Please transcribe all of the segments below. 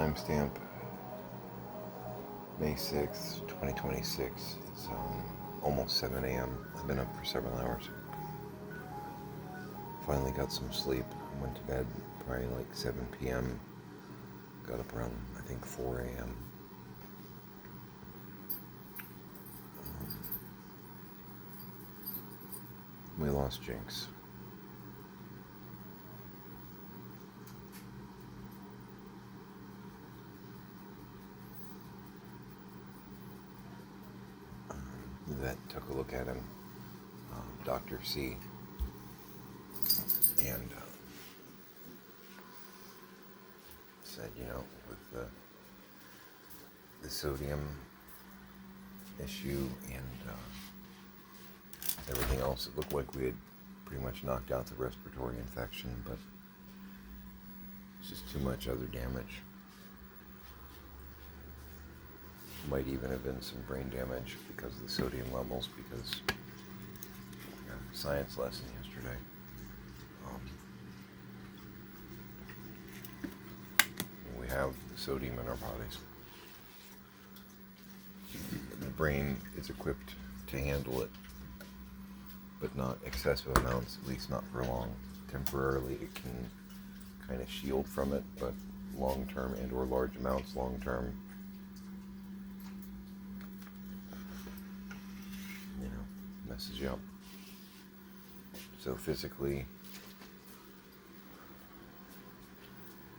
Timestamp May 6th, 2026. It's almost 7 a.m. I've been up for several hours. Finally got some sleep. Went to bed probably like 7 p.m. Got up around, I think, 4 a.m. We lost Jinx. The vet took a look at him, Dr. C, and said, with the sodium issue and everything else, it looked like we had pretty much knocked out the respiratory infection, but it's just too much other damage. Might even have been some brain damage because of the sodium levels, because we got a science lesson yesterday. We have the sodium in our bodies. The brain is equipped to handle it, but not excessive amounts, at least not for long. Temporarily it can kind of shield from it, but long term and or large amounts long term, messes you up. So physically,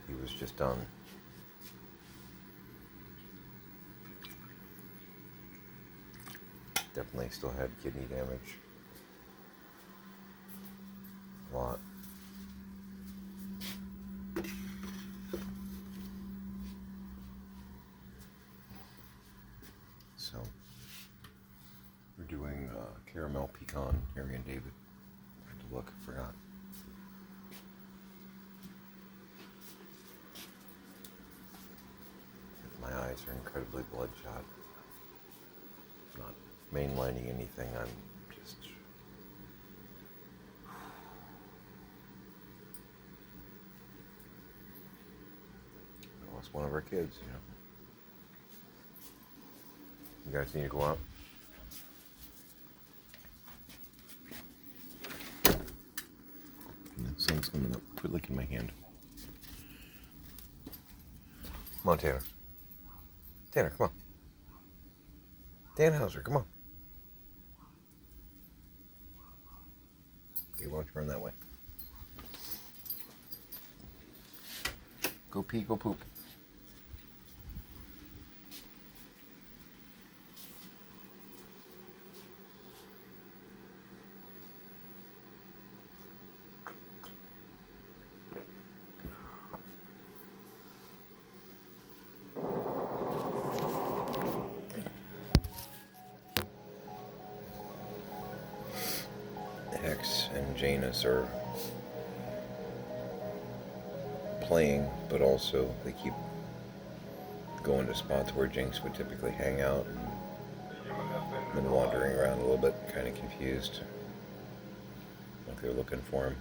he was just done. Definitely still had kidney damage. A lot. So, we're doing caramel pecan, Harry and David. I had to look, forgot. My eyes are incredibly bloodshot. Not mainlining anything, I'm just... I lost one of our kids, You guys need to go out. And the sun's coming up. Quit licking my hand. Come on, Tanner. Tanner, come on. Dan Hauser, come on. Okay, why don't you run that way? Go pee, go poop. Hex and Janus are playing, but also they keep going to spots where Jinx would typically hang out, and been wandering around a little bit, kind of confused, like they're looking for him.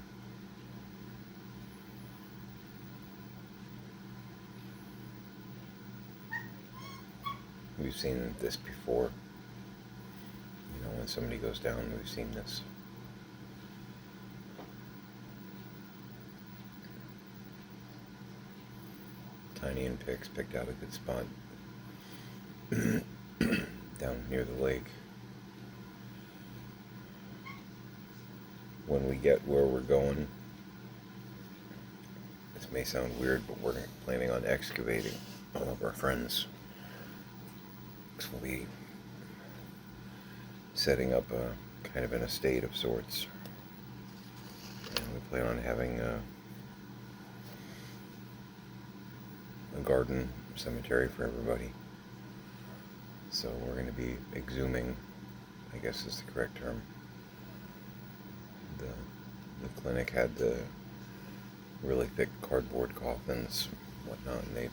We've seen this before. When somebody goes down, we've seen this. Tiny and Pix picked out a good spot down near the lake. When we get where we're going, this may sound weird, but we're planning on excavating all of our friends. So we'll be setting up a kind of an estate of sorts. And we plan on having a garden cemetery for everybody. So we're going to be exhuming, I guess is the correct term. The clinic had the really thick cardboard coffins, whatnot, and they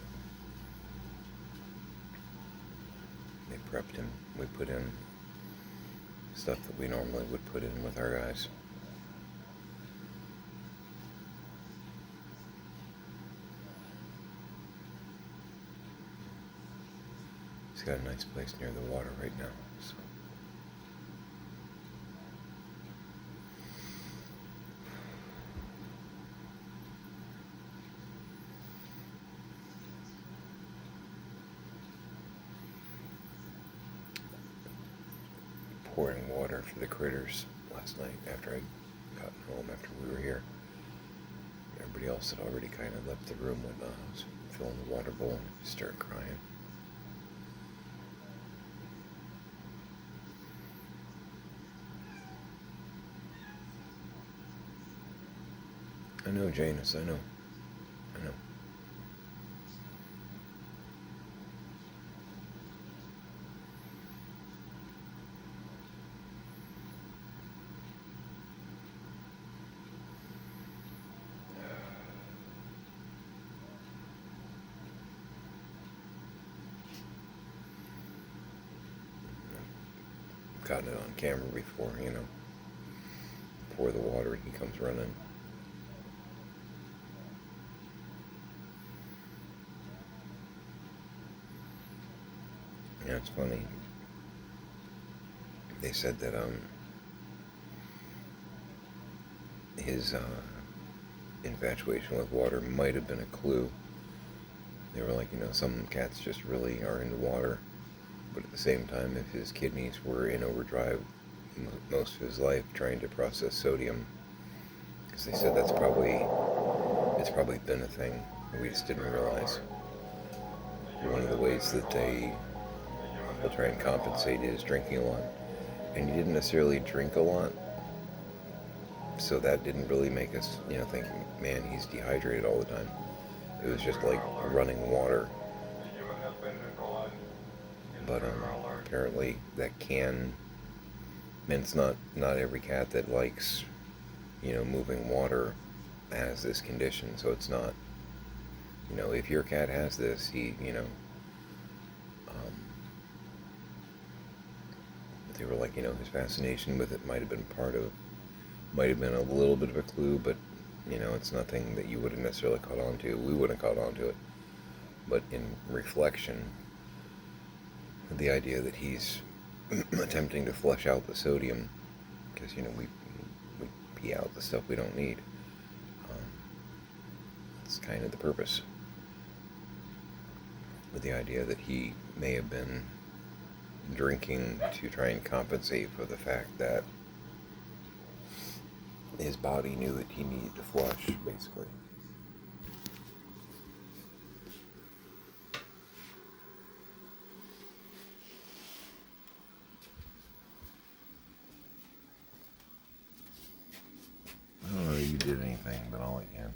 prepped him. We put in stuff that we normally would put in with our guys. He's got a nice place near the water right now, so. Pouring water for the critters last night after I'd gotten home after we were here. Everybody else had already kind of left the room when I was filling the water bowl and started crying. I know, Janus, I know. I know. Gotten it on camera before, you know. Pour the water, he comes running. Yeah, it's funny. They said that his infatuation with water might have been a clue. They were like, you know, some cats just really are into water, but at the same time, if his kidneys were in overdrive most of his life trying to process sodium, because they said it's probably been a thing that we just didn't realize. One of the ways that they will try and compensate is drinking a lot, and he didn't necessarily drink a lot, so that didn't really make us, you know, think, man, he's dehydrated all the time. It was just like running water. But apparently that can, and it's not every cat that likes, you know, moving water has this condition. So it's not, you know, if your cat has this, he, you know, they were like, you know, his fascination with it might have been a little bit of a clue, but, you know, it's nothing that you would have necessarily caught on to. We wouldn't have caught on to it. But in reflection, the idea that he's attempting to flush out the sodium, because, you know, we pee out the stuff we don't need. It's kind of the purpose. With the idea that he may have been drinking to try and compensate for the fact that his body knew that he needed to flush, basically. I don't know that you did anything, but I'll let you in.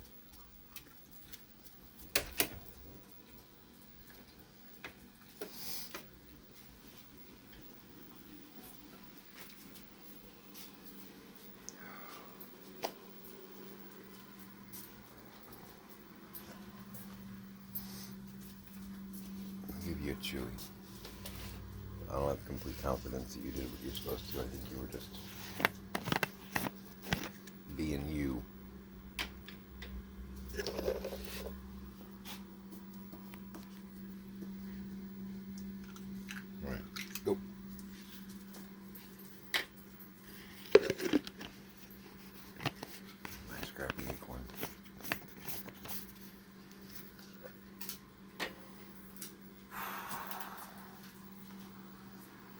I'll give you a chewy. I don't have complete confidence that you did what you're supposed to. I think you were just being you. All right, go. Nice scrappy acorn.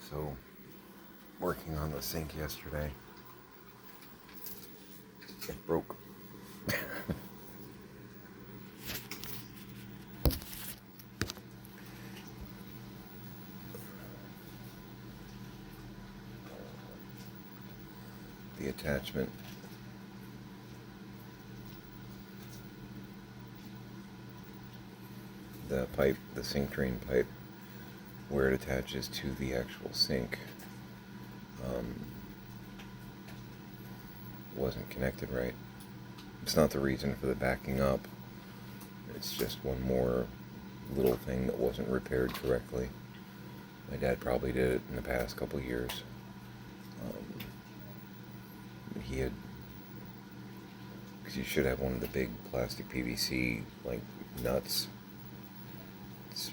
So, working on the sink yesterday. It broke. The attachment the pipe, the sink drain pipe, where it attaches to the actual sink, wasn't connected right. It's not the reason for the backing up. It's just one more little thing that wasn't repaired correctly. My dad probably did it in the past couple of years. He had, because you should have one of the big plastic PVC like nuts. It's,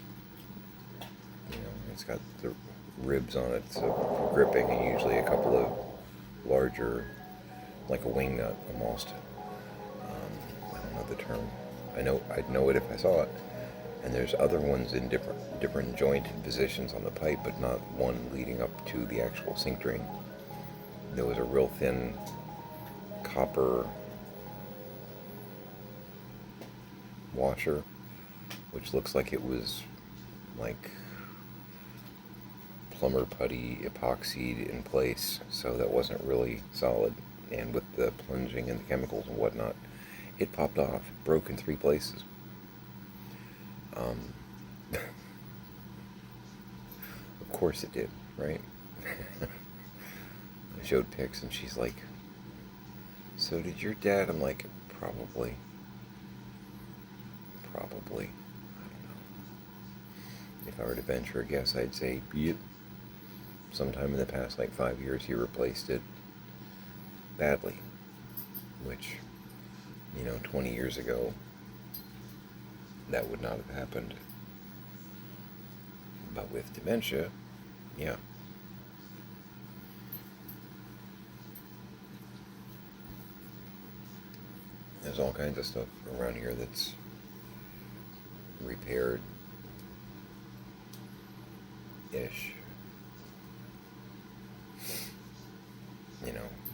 you know, It's got the ribs on it, so for gripping, and usually a couple of larger, like a wing nut almost. I don't know the term. I'd know it if I saw it. And there's other ones in different joint positions on the pipe, but not one leading up to the actual sink drain. There was a real thin copper washer, which looks like it was like plumber putty epoxied in place, so that wasn't really solid. And with the plunging and the chemicals and whatnot, it popped off, broke in 3 places. Of course it did, right? I showed pics and she's like, "So did your dad?" I'm like, Probably. I don't know. If I were to venture a guess, I'd say, yep. Sometime in the past, like 5 years, he replaced it badly. Which, 20 years ago, that would not have happened. But with dementia, yeah. There's all kinds of stuff around here that's repaired-ish.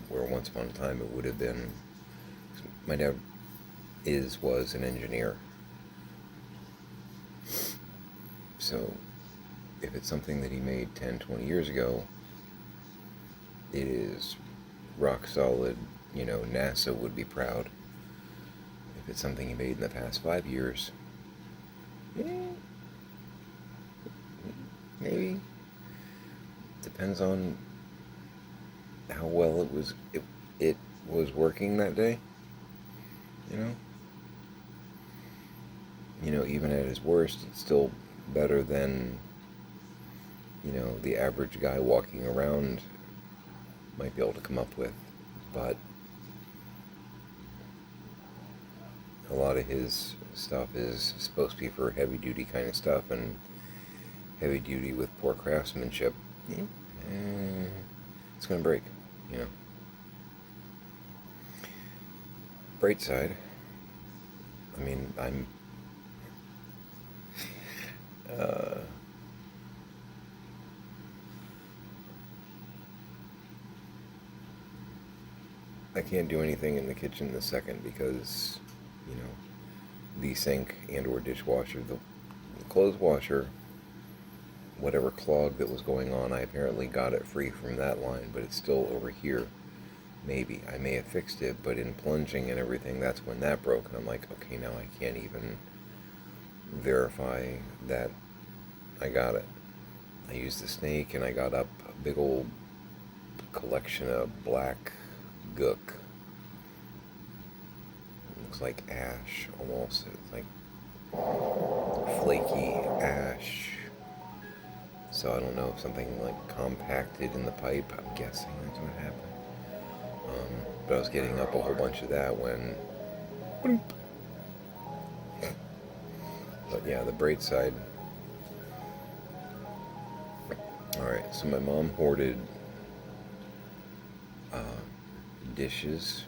Where once upon a time it would have been... My dad was an engineer. So, if it's something that he made 10, 20 years ago, it is rock solid. NASA would be proud. If it's something he made in the past 5 years, maybe. Depends on how well it was working that day. Even at his worst, it's still better than, the average guy walking around might be able to come up with. But a lot of his stuff is supposed to be for heavy duty kind of stuff, and heavy duty with poor craftsmanship, it's gonna break, Bright side, I'm I can't do anything in the kitchen this second because, the sink and or dishwasher, the clothes washer, whatever clog that was going on, I apparently got it free from that line, but it's still over here. Maybe. I may have fixed it, but in plunging and everything, that's when that broke. And I'm like, okay, now I can't even verify that I got it. I used the snake and I got up a big old collection of black gook. It looks like ash almost. It's like flaky ash. So I don't know if something like compacted in the pipe. I'm guessing that's what happened. But I was getting up a whole bunch of that when... But yeah, the bright side. Alright, so my mom hoarded dishes,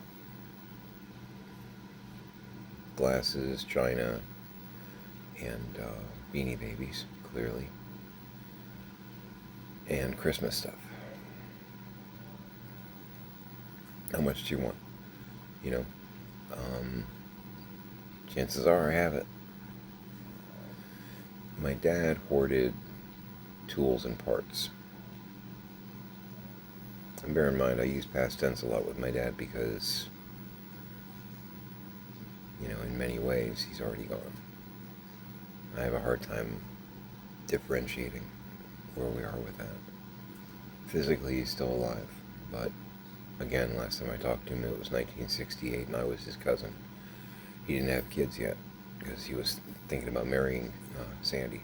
glasses, china, and Beanie Babies, clearly, and Christmas stuff. How much do you want? Chances are I have it. My dad hoarded tools and parts. And bear in mind, I use past tense a lot with my dad because, in many ways, he's already gone. I have a hard time differentiating where we are with that. Physically, he's still alive, but again, last time I talked to him, it was 1968, and I was his cousin. He didn't have kids yet because he was thinking about marrying Sandy.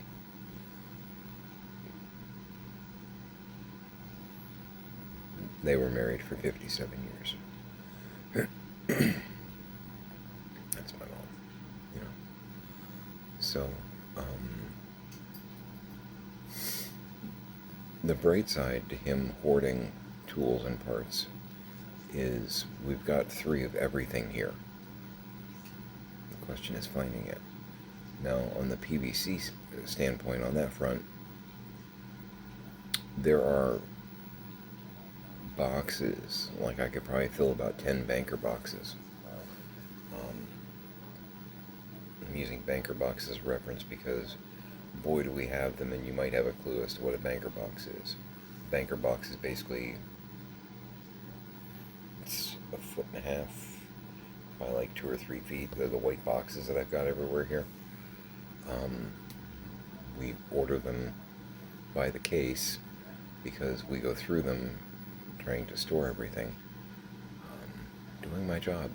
They were married for 57 years. That's my mom, So, The bright side to him hoarding tools and parts is we've got 3 of everything here. The question is finding it. Now, on the PVC standpoint, on that front, there are boxes, like I could probably fill about 10 banker boxes. I'm using banker boxes as reference because boy do we have them, and you might have a clue as to what a banker box is. Banker box is basically, it's a 1.5 feet by like 2 or 3 feet. They're the white boxes that I've got everywhere here. We order them by the case because we go through them trying to store everything. Doing my job.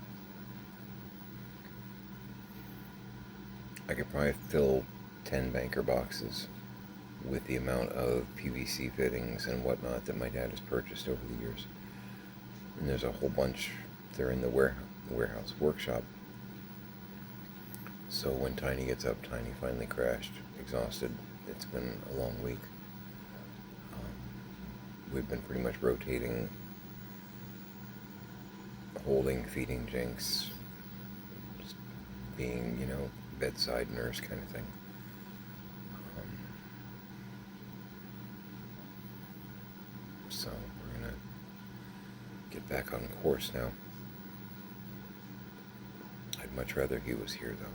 I could probably fill 10 banker boxes with the amount of PVC fittings and whatnot that my dad has purchased over the years. And there's a whole bunch. They're in the warehouse workshop. So when Tiny gets up, Tiny finally crashed, exhausted. It's been a long week. We've been pretty much rotating, holding, feeding Jinx, just being, bedside nurse kind of thing. So we're going to get back on course now. I'd much rather he was here, though.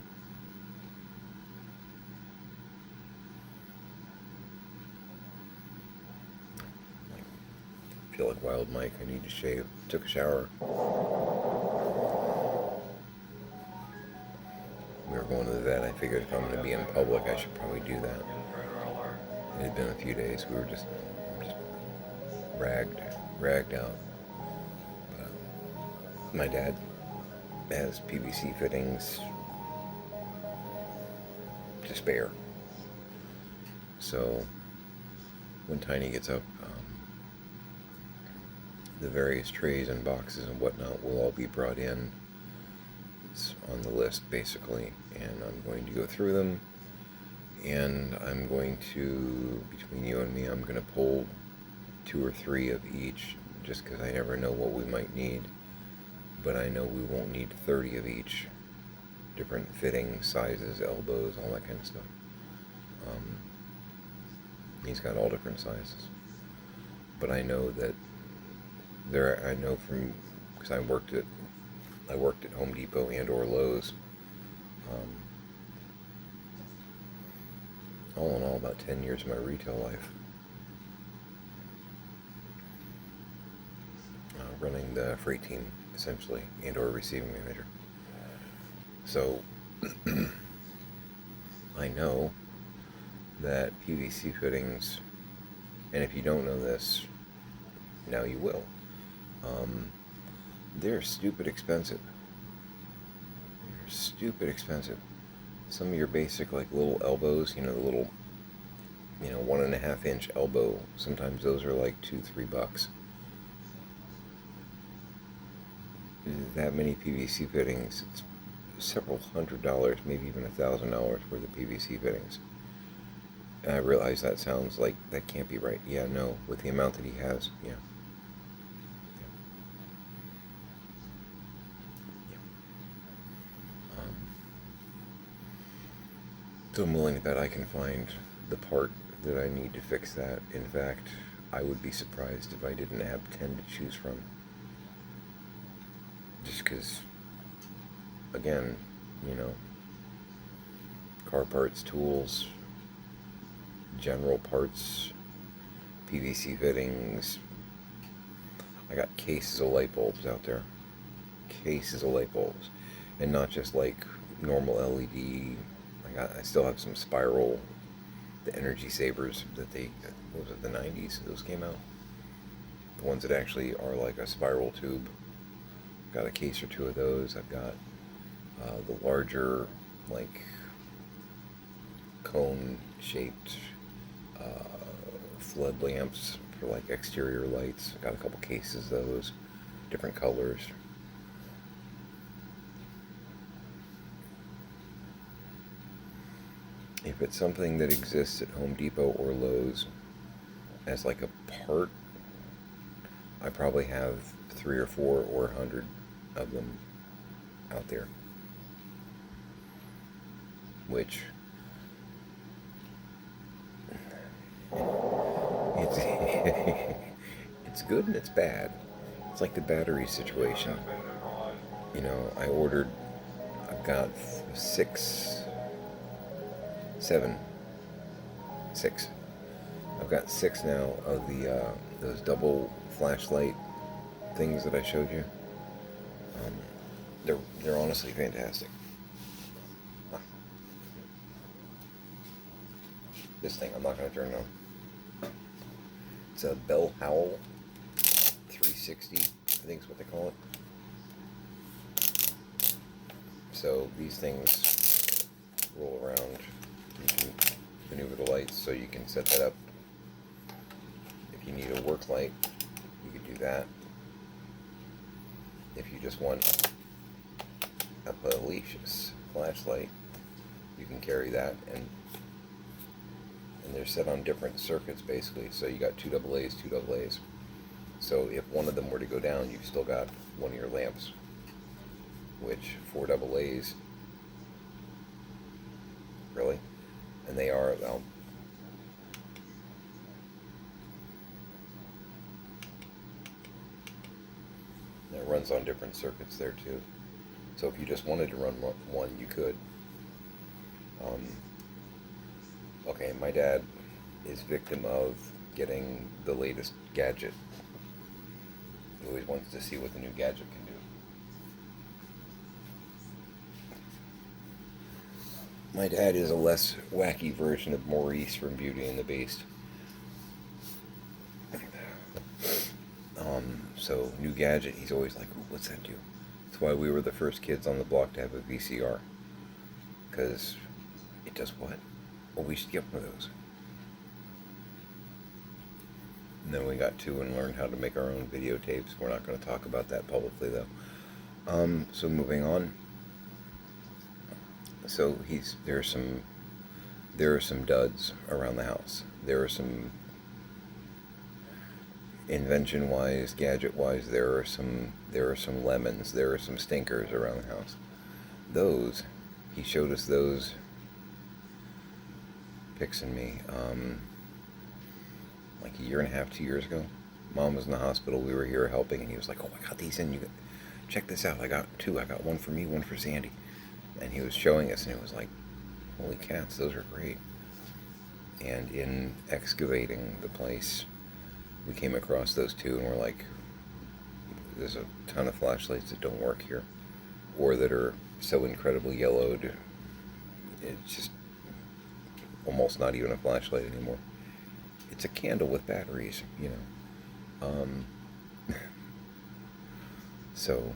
I feel like Wild Mike. I need to shave. Took a shower. We were going to the vet. I figured if I'm going to be in public, I should probably do that. It had been a few days. We were just ragged out. But, my dad has PVC fittings to spare. So when Tiny gets up, the various trays and boxes and whatnot will all be brought in. It's on the list basically, and I'm going to go through them, and I'm going to, between you and me, I'm going to pull 2 or 3 of each, just because I never know what we might need, but I know we won't need 30 of each. Different fittings, sizes, elbows, all that kind of stuff. He's got all different sizes, but I know that I know from, because I worked at Home Depot and or Lowe's. All in all, about 10 years of my retail life. Running the freight team, essentially, and or receiving manager. So, I know that PVC fittings, and if you don't know this, now you will. They're stupid expensive. Some of your basic, like, little elbows, the little, 1.5 inch elbow, sometimes those are like $2-3. That many PVC fittings, it's several $100, maybe even $1,000 worth of PVC fittings. And I realize that sounds like that can't be right. Yeah, no, with the amount that he has, yeah. So I'm willing to bet I can find the part that I need to fix that. In fact, I would be surprised if I didn't have 10 to choose from. Just because, again, car parts, tools, general parts, PVC fittings. I got cases of light bulbs out there. Cases of light bulbs. And not just like normal LED. I still have some Spiral, the Energy Savers that what was it, the 90s those came out? The ones that actually are like a spiral tube. Got a case or 2 of those. I've got the larger, like, cone-shaped flood lamps for like exterior lights. Got a couple cases of those, different colors. If it's something that exists at Home Depot or Lowe's, as like a part, I probably have 3 or 4 or 100 of them out there, which it's it's good and it's bad. It's like the battery situation. You know, I've got six, seven, six. I've got six now of the those double flashlight things that I showed you. Um, they're honestly fantastic. This thing, I'm not going to turn it on. It's a Bell Howell 360, I think is what they call it. So these things roll around. You can maneuver the lights so you can set that up. If you need a work light, you could do that. If you just want a Policious flashlight, you can carry that, and they're set on different circuits basically. So you got 2 AA's, 2 AA's. So if one of them were to go down, you've still got one of your lamps, which 4 AA's, really, and they are about it runs on different circuits there too. So if you just wanted to run one, you could. Okay, my dad is victim of getting the latest gadget. He always wants to see what the new gadget can do. My dad is a less wacky version of Maurice from Beauty and the Beast. So new gadget, he's always like, "Ooh, what's that do?" That's why we were the first kids on the block to have a VCR. Because it does what? Well, we should get one of those. And then we got to and learned how to make our own videotapes. We're not going to talk about that publicly, though. So moving on. So there are some duds around the house. There are some invention-wise, gadget-wise. There are some lemons. There are some stinkers around the house. He showed us those. Pix and me. Like a year and a half, 2 years ago. Mom was in the hospital. We were here helping, and he was like, "Oh, I got these in. Check this out. I got 2. I got one for me, one for Sandy." And he was showing us, and it was like, "Holy cats, those are great." And in excavating the place, we came across those 2, and we're like, "There's a ton of flashlights that don't work here, or that are so incredibly yellowed, it's just almost not even a flashlight anymore. It's a candle with batteries, you know." So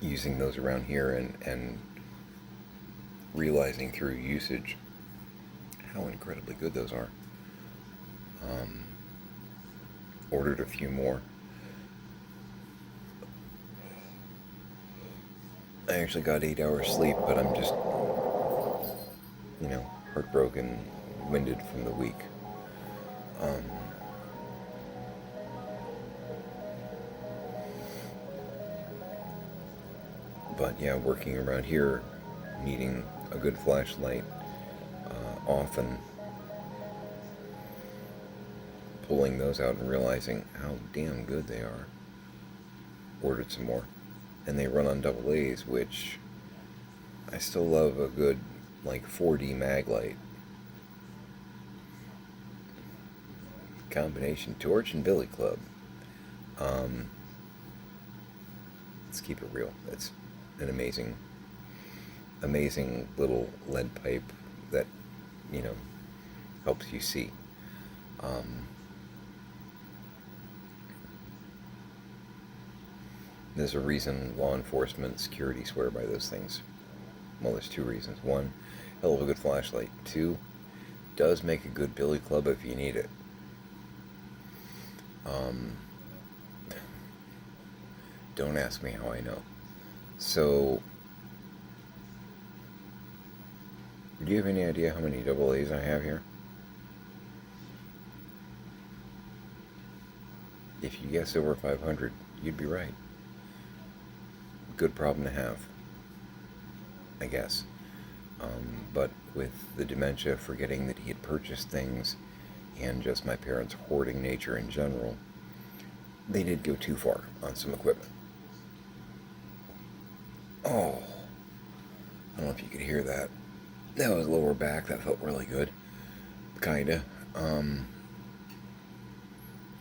using those around here and realizing through usage how incredibly good those are. Ordered a few more. I actually got 8 hours sleep, but I'm just, heartbroken, winded from the week. But yeah, working around here, needing a good flashlight, often pulling those out and realizing how damn good they are. Ordered some more. And they run on AA's, which I still love a good, 4D mag light. Combination torch and billy club. Let's keep it real. It's an amazing little lead pipe that, helps you see. There's a reason law enforcement, security swear by those things. Well, there's 2 reasons. 1, hell of a good flashlight. 2, does make a good billy club if you need it. Don't ask me how I know. So, do you have any idea how many AA's I have here? If you guess over 500, you'd be right. Good problem to have, I guess. But with the dementia, forgetting that he had purchased things, and just my parents' hoarding nature in general, they did go too far on some equipment. Oh, I don't know if you could hear that. That was lower back. That felt really good. Kinda.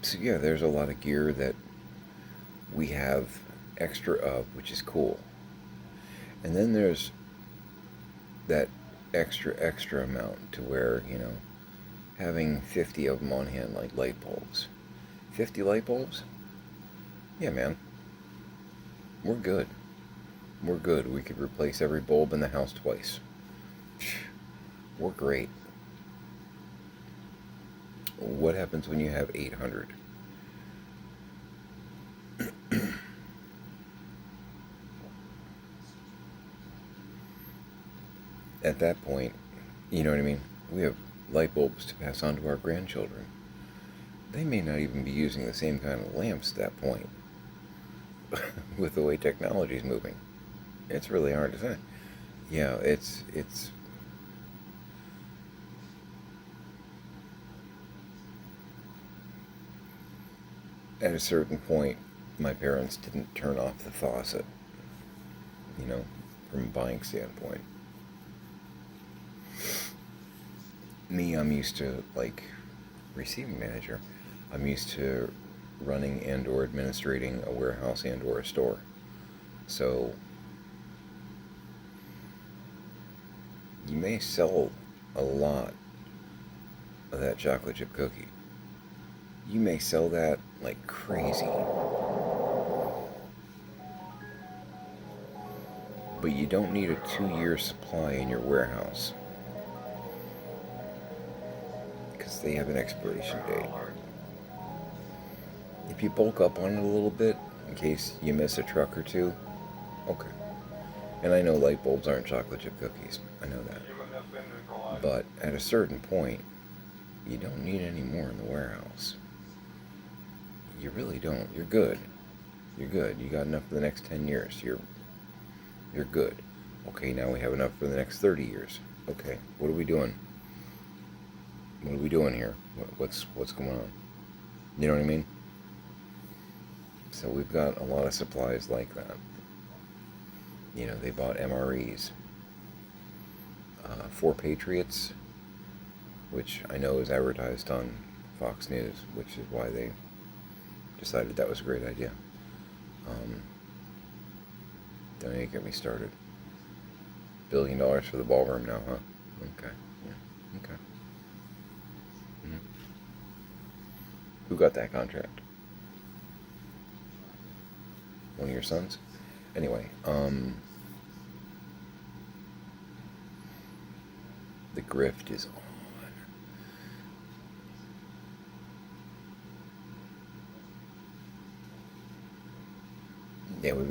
So yeah, there's a lot of gear that we have extra of, which is cool. And then there's that extra amount to where, having 50 of them on hand like light bulbs. 50 light bulbs? Yeah, man. We're good. We're good. We could replace every bulb in the house twice. We're great. What happens when you have 800? At that point, you know what I mean? We have light bulbs to pass on to our grandchildren. They may not even be using the same kind of lamps at that point with the way technology is moving. It's really hard to say. Yeah, it's at a certain point, my parents didn't turn off the faucet, from a buying standpoint. Me, I'm used to, like, receiving manager. I'm used to running and or administrating a warehouse and or a store. So you may sell a lot of that chocolate chip cookie. You may sell that like crazy. But you don't need a 2-year supply in your warehouse, because they have an expiration date. If you bulk up on it a little bit, in case you miss a truck or two, okay. And I know light bulbs aren't chocolate chip cookies. I know that. But at a certain point, you don't need any more in the warehouse. You really don't. You're good. You're good. You got enough for the next 10 years. You're good. Okay, now we have enough for the next 30 years. Okay, what are we doing? What are we doing here? What's going on? You know what I mean? So we've got a lot of supplies like that. They bought MREs. 4 Patriots, which I know is advertised on Fox News, which is why they decided that was a great idea. Don't even get me started. $1 billion for the ballroom now, huh? Okay. Yeah. Okay. Mm-hmm. Who got that contract? One of your sons? Anyway, the grift is on. Yeah, we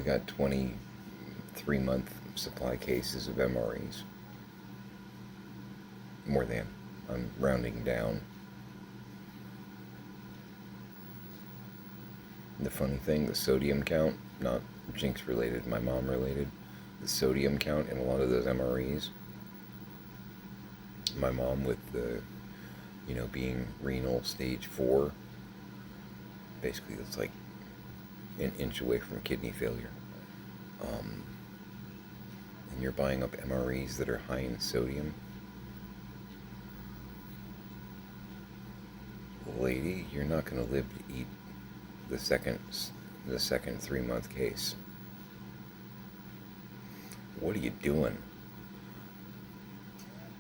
got 23-month supply cases of MREs. More than. I'm rounding down. The funny thing, the sodium count, not Jinx related, my mom related, the sodium count in a lot of those MREs. My mom with the, being renal stage 4, basically it's like an inch away from kidney failure. And you're buying up MREs that are high in sodium. Lady, you're not going to live to eat the second 3-month case. What are you doing?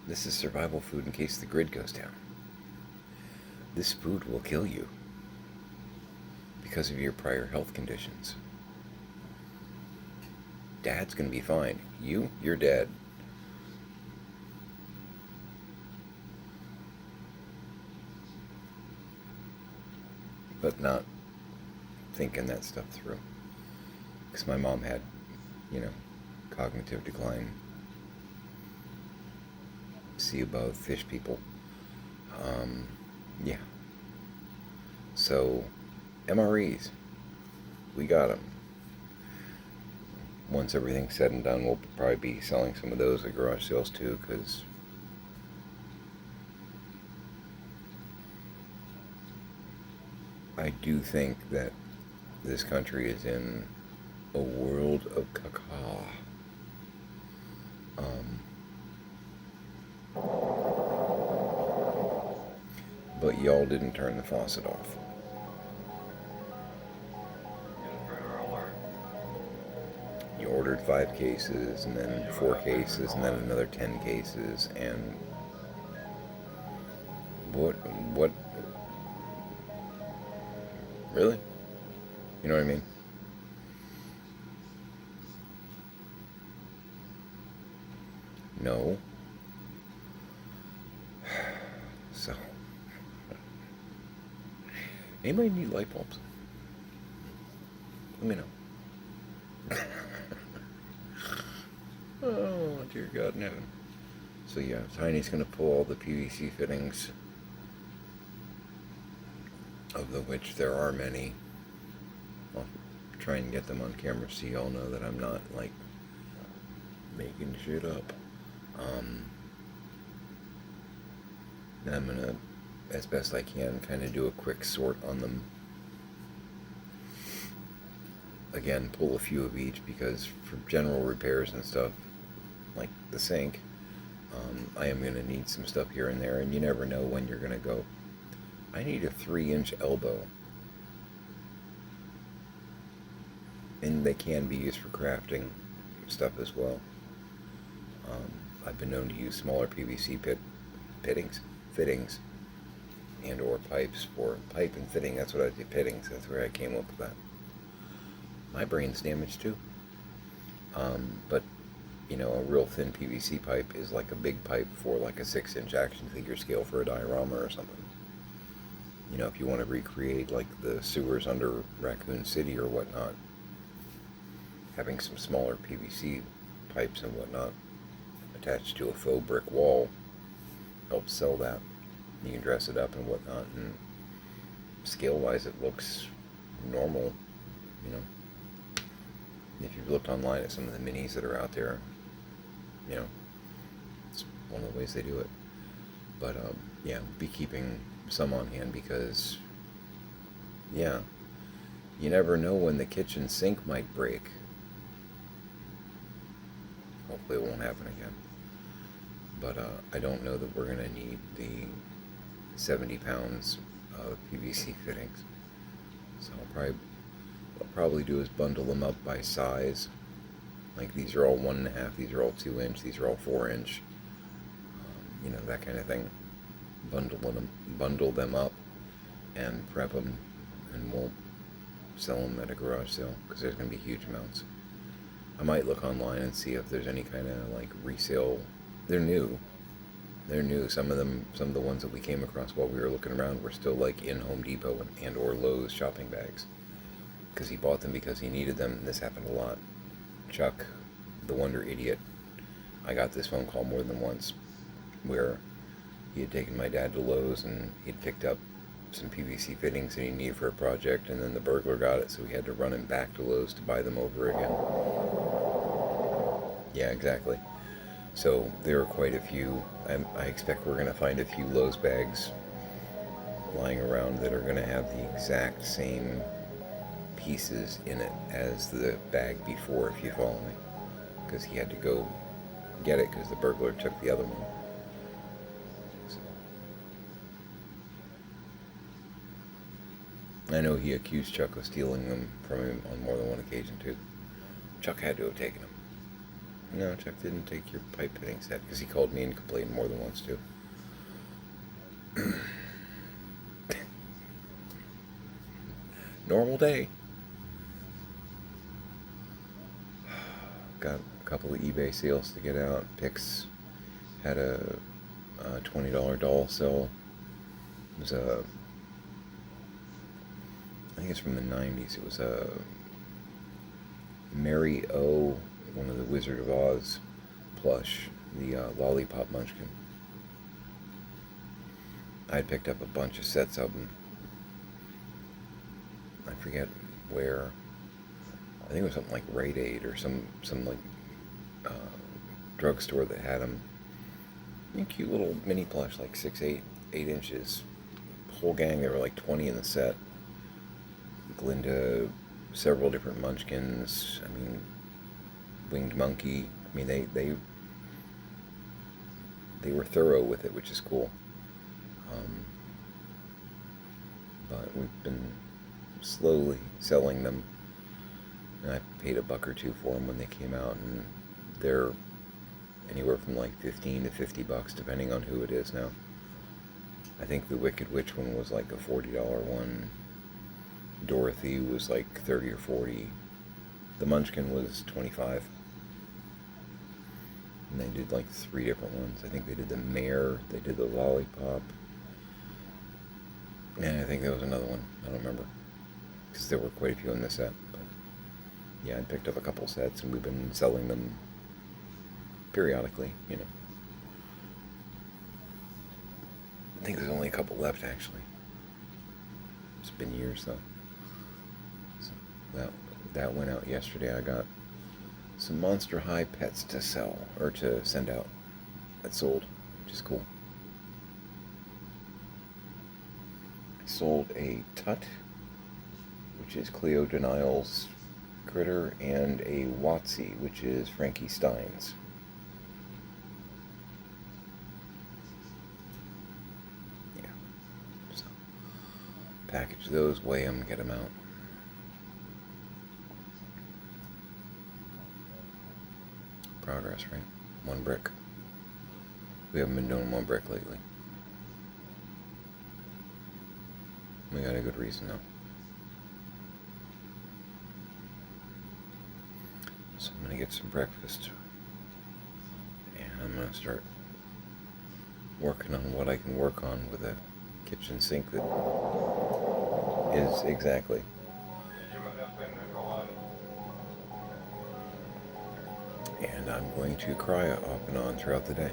This is survival food in case the grid goes down. This food will kill you because of your prior health conditions. Dad's gonna be fine. You're dead. But not thinking that stuff through. Because my mom had, cognitive decline. See above fish people. Yeah. So MREs, we got them. Once everything's said and done, we'll probably be selling some of those at garage sales too, because I do think that this country is in a world of caca. But y'all didn't turn the faucet off. You ordered 5 cases, and then 4 cases, and then another 10 cases, and what, really? You know what I mean? No. So, anybody need light bulbs? Let me know. Oh, dear God in heaven. So yeah, Tiny's going to pull all the PVC fittings, of the which there are many. I'll try and get them on camera so y'all know that I'm not, like, making shit up. And I'm going to, as best I can, kind of do a quick sort on them. Again, pull a few of each, because for general repairs and stuff, like the sink, I am going to need some stuff here and there, and you never know when you're going to go, I need a 3-inch elbow. And they can be used for crafting stuff as well. I've been known to use smaller PVC fittings, and or pipes for pipe and fitting. That's what I did, fittings. That's where I came up with that. My brain's damaged too. But, you know, a real thin PVC pipe is like a big pipe for like a 6-inch action figure scale for a diorama or something. You know, if you want to recreate like the sewers under Raccoon City or whatnot, having some smaller PVC pipes and whatnot attached to a faux brick wall helps sell that. You can dress it up and whatnot, and scale-wise it looks normal, you know. If you've looked online at some of the minis that are out there, you know, it's one of the ways they do it. But, yeah, be keeping some on hand, because, yeah, you never know when the kitchen sink might break. Hopefully it won't happen again. But I don't know that we're going to need the 70 pounds of PVC fittings. So what I'll probably do is bundle them up by size. Like, these are all 1.5, these are all 2-inch, these are all 4-inch. You know, that kind of thing. Bundle them up and prep them, and we'll sell them at a garage sale, because there's going to be huge amounts. I might look online and see if there's any kind of like resale. They're new. Some of the ones that we came across while we were looking around were still like in Home Depot and or Lowe's shopping bags, because he bought them because he needed them. And this happened a lot. Chuck, the Wonder Idiot, I got this phone call more than once where he had taken my dad to Lowe's and he'd picked up some PVC fittings that he needed for a project, and then the burglar got it, so he had to run him back to Lowe's to buy them over again. Yeah, exactly. So there are quite a few. I expect we're going to find a few Lowe's bags lying around that are going to have the exact same pieces in it as the bag before, if you follow me. Because he had to go get it because the burglar took the other one. I know he accused Chuck of stealing them from him on more than one occasion, too. Chuck had to have taken them. No, Chuck didn't take your pipe fitting set, because he called me and complained more than once, too. Normal day. Got a couple of eBay sales to get out. Pix had a $20 doll sale. It was I think it's from the 90s. It was a Mary O, one of the Wizard of Oz plush, the Lollipop Munchkin. I had picked up a bunch of sets of them. I forget where. I think it was something like Rite Aid or some like uh, drugstore that had them. Cute little mini plush, like 8 inches. Whole gang, there were like 20 in the set. Glinda, several different Munchkins. I mean, Winged Monkey. I mean, they were thorough with it, which is cool. Um, but we've been slowly selling them. And I paid $1 or $2 for them when they came out, and they're anywhere from like 15 to $50, depending on who it is now. I think the Wicked Witch one was like a $40 one. Dorothy was like 30 or 40. The Munchkin was 25. And they did like 3 different ones. I think they did the Mare, they did the Lollipop. And I think there was another one. I don't remember. Because there were quite a few in the set. But yeah, I picked up a couple sets and we've been selling them periodically, you know. I think there's only a couple left, actually. It's been years, though. So that went out yesterday. I got some Monster High pets to sell, or to send out. That sold, which is cool. I sold a Tut, which is Cleo Denial's critter, and a Watsy, which is Frankie Stein's. Package those, weigh them, get them out. Progress, right? 1 brick. We haven't been doing 1 brick lately. We got a good reason though. So I'm gonna get some breakfast, and I'm gonna start working on what I can work on with a kitchen sink that is exactly. And I'm going to cry off and on throughout the day.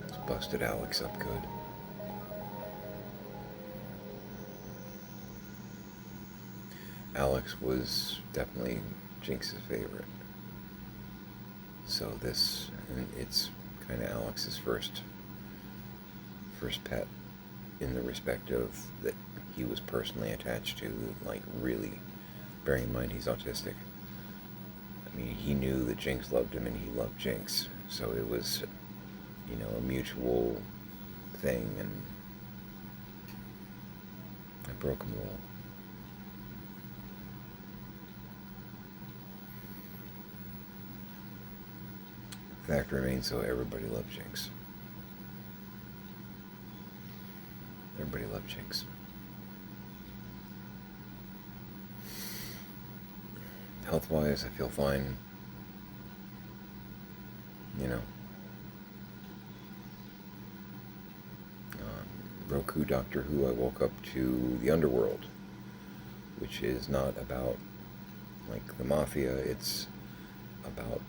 It's busted Alex up good. Alex was definitely Jinx's favorite. So it's kind of Alex's first pet, in the respect of that he was personally attached to, like, really, bearing in mind he's autistic. I mean, he knew that Jinx loved him and he loved Jinx, so it was, you know, a mutual thing, and I broke him a little. Fact remains, though, everybody loved Jinx. Everybody loved Jinx. Health-wise, I feel fine. You know. Roku Doctor Who, I woke up to the Underworld, which is not about, like, the Mafia. It's about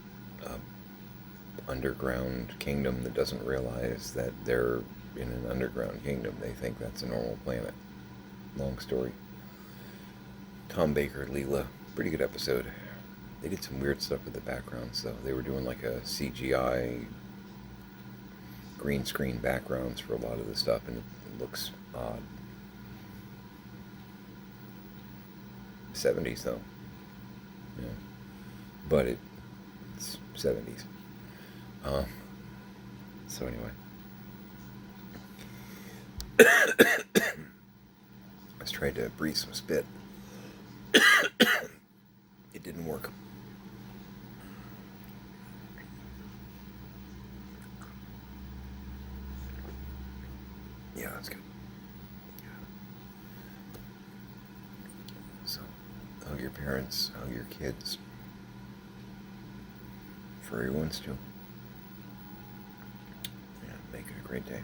underground kingdom that doesn't realize that they're in an underground kingdom. They think that's a normal planet. Long story. Tom Baker, Leela, pretty good episode. They did some weird stuff with the backgrounds, though. They were doing like a CGI green screen backgrounds for a lot of the stuff, and it looks odd. 70s, though. Yeah. But it's 70s. So anyway. I was trying to breathe some spit. It didn't work. Yeah, that's good. So, hug your parents, hug your kids. Furry ones too. Yeah, make it a great day.